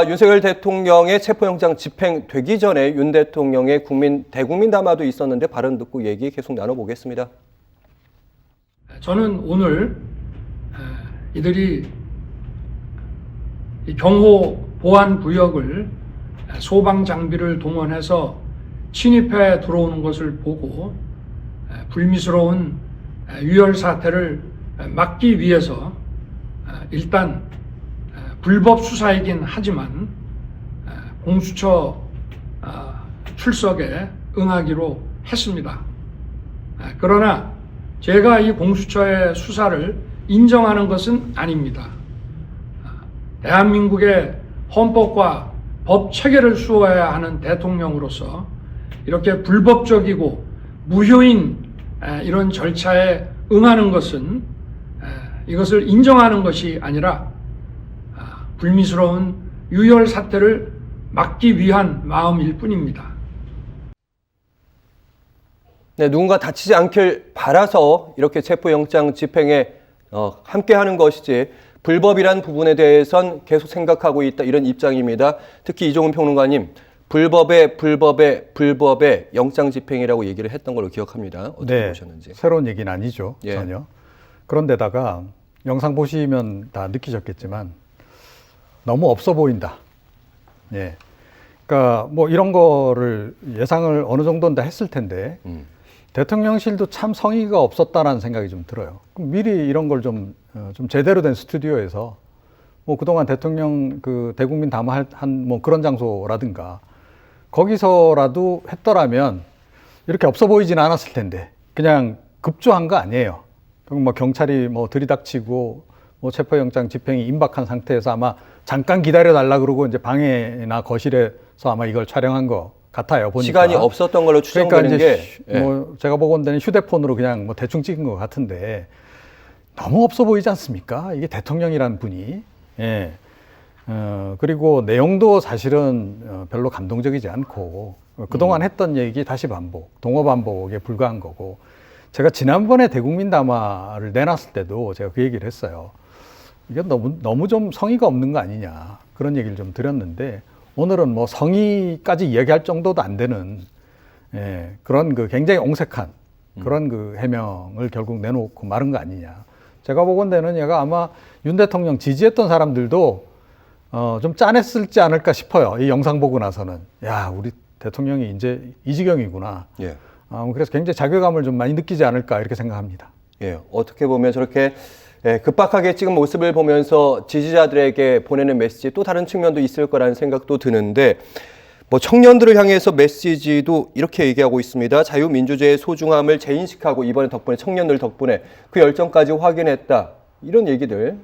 윤석열 대통령의 체포영장 집행되기 전에 윤 대통령의 대국민 담화도 있었는데 발언 듣고 얘기 계속 나눠보겠습니다. 저는 오늘 이들이 경호 보안 구역을 소방 장비를 동원해서 침입해 들어오는 것을 보고 불미스러운 유혈 사태를 막기 위해서 일단 불법 수사이긴 하지만 공수처 출석에 응하기로 했습니다. 그러나 제가 이 공수처의 수사를 인정하는 것은 아닙니다. 대한민국의 헌법과 법 체계를 수호해야 하는 대통령으로서 이렇게 불법적이고 무효인 이런 절차에 응하는 것은 이것을 인정하는 것이 아니라 불미스러운 유혈 사태를 막기 위한 마음일 뿐입니다. 네, 누군가 다치지 않길 바라서 이렇게 체포영장 집행에 함께하는 것이지 불법이란 부분에 대해선 계속 생각하고 있다, 이런 입장입니다. 특히 이종훈 평론가님, 불법의 영장 집행이라고 얘기를 했던 걸로 기억합니다. 어떻게 보셨는지. 새로운 얘기는 아니죠. 예. 전혀. 그런데다가 영상 보시면 다 느끼셨겠지만 너무 없어 보인다. 예. 그러니까 뭐 이런 거를 예상을 어느 정도는 다 했을 텐데 대통령실도 참 성의가 없었다라는 생각이 좀 들어요. 그럼 미리 이런 걸 좀 제대로 된 스튜디오에서 뭐 그동안 대통령 대국민 담화한 뭐 그런 장소라든가 거기서라도 했더라면 이렇게 없어 보이진 않았을 텐데 그냥 급조한 거 아니에요. 그럼 뭐 경찰이 뭐 들이닥치고 뭐 체포영장 집행이 임박한 상태에서 아마 잠깐 기다려 달라 그러고 이제 방에나 거실에서 아마 이걸 촬영한 거 같아요. 보니까 시간이 없었던 걸로 추정되는 그러니까 게 뭐 제가 보건대는 휴대폰으로 그냥 뭐 대충 찍은 것 같은데 너무 없어 보이지 않습니까? 이게 대통령이라는 분이. 예. 그리고 내용도 사실은 별로 감동적이지 않고 그동안 했던 얘기 다시 반복, 동어 반복에 불과한 거고 제가 지난번에 대국민 담화를 내놨을 때도 제가 그 얘기를 했어요. 이게 너무 좀 성의가 없는 거 아니냐 그런 얘기를 좀 드렸는데 오늘은 뭐 성의까지 이야기할 정도도 안 되는 그런 굉장히 옹색한 그런 해명을 결국 내놓고 마른 거 아니냐. 제가 보건대는 얘가 아마 윤 대통령 지지했던 사람들도 좀 짠했을지 않을까 싶어요. 이 영상 보고 나서는 야 우리 대통령이 이제 이 지경이구나. 예. 그래서 굉장히 자괴감을 좀 많이 느끼지 않을까 이렇게 생각합니다. 예. 어떻게 보면 저렇게 급박하게 찍은 모습을 보면서 지지자들에게 보내는 메시지 또 다른 측면도 있을 거라는 생각도 드는데 뭐 청년들을 향해서 메시지도 이렇게 얘기하고 있습니다. 자유민주주의의 소중함을 재인식하고 이번에 덕분에 청년들 덕분에 그 열정까지 확인했다. 이런 얘기들.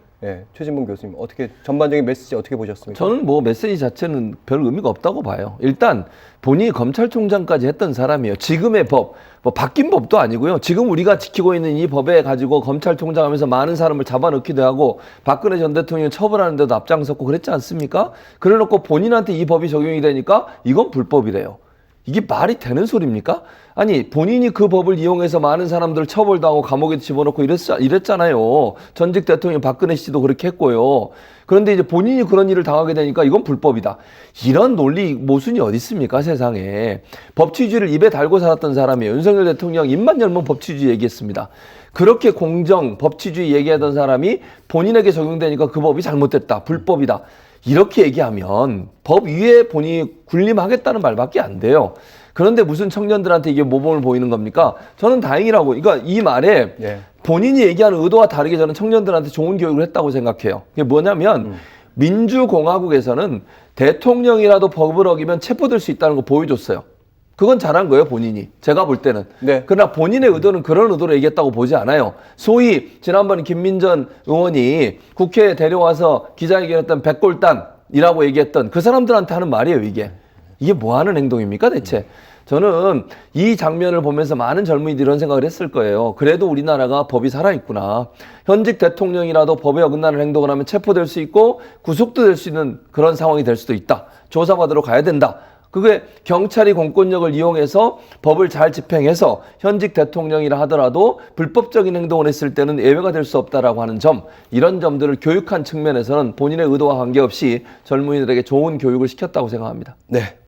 최진봉 교수님 어떻게 전반적인 메시지 어떻게 보셨습니까? 저는 뭐 메시지 자체는 별 의미가 없다고 봐요. 일단 본인이 검찰총장까지 했던 사람이에요. 지금의 법, 뭐 바뀐 법도 아니고요. 지금 우리가 지키고 있는 이 법에 가지고 검찰총장 하면서 많은 사람을 잡아넣기도 하고 박근혜 전 대통령 처벌하는 데도 앞장섰고 그랬지 않습니까? 그래놓고 본인한테 이 법이 적용이 되니까 이건 불법이래요. 이게 말이 되는 소리입니까? 아니 본인이 그 법을 이용해서 많은 사람들을 처벌도 하고 감옥에 집어넣고 이랬잖아요. 전직 대통령 박근혜 씨도 그렇게 했고요. 그런데 이제 본인이 그런 일을 당하게 되니까 이건 불법이다. 이런 논리 모순이 어디 있습니까 세상에. 법치주의를 입에 달고 살았던 사람이에요. 윤석열 대통령 입만 열면 법치주의 얘기했습니다. 그렇게 공정, 법치주의 얘기하던 사람이 본인에게 적용되니까 그 법이 잘못됐다. 불법이다. 이렇게 얘기하면 법 위에 본인이 군림하겠다는 말밖에 안 돼요. 그런데 무슨 청년들한테 이게 모범을 보이는 겁니까? 저는 다행이라고. 그러니까 이 말에 본인이 얘기하는 의도와 다르게 저는 청년들한테 좋은 교육을 했다고 생각해요. 그게 뭐냐면 민주공화국에서는 대통령이라도 법을 어기면 체포될 수 있다는 거 보여줬어요. 그건 잘한 거예요, 본인이. 제가 볼 때는. 그러나 본인의 의도는 그런 의도로 얘기했다고 보지 않아요. 소위 지난번에 김민전 의원이 국회에 데려와서 기자회견했던 백골단이라고 얘기했던 그 사람들한테 하는 말이에요, 이게. 이게 뭐 하는 행동입니까, 대체? 저는 이 장면을 보면서 많은 젊은이들이 이런 생각을 했을 거예요. 그래도 우리나라가 법이 살아있구나. 현직 대통령이라도 법에 어긋나는 행동을 하면 체포될 수 있고 구속도 될 수 있는 그런 상황이 될 수도 있다. 조사받으러 가야 된다. 그게 경찰이 공권력을 이용해서 법을 잘 집행해서 현직 대통령이라 하더라도 불법적인 행동을 했을 때는 예외가 될 수 없다라고 하는 점, 이런 점들을 교육한 측면에서는 본인의 의도와 관계없이 젊은이들에게 좋은 교육을 시켰다고 생각합니다. 네.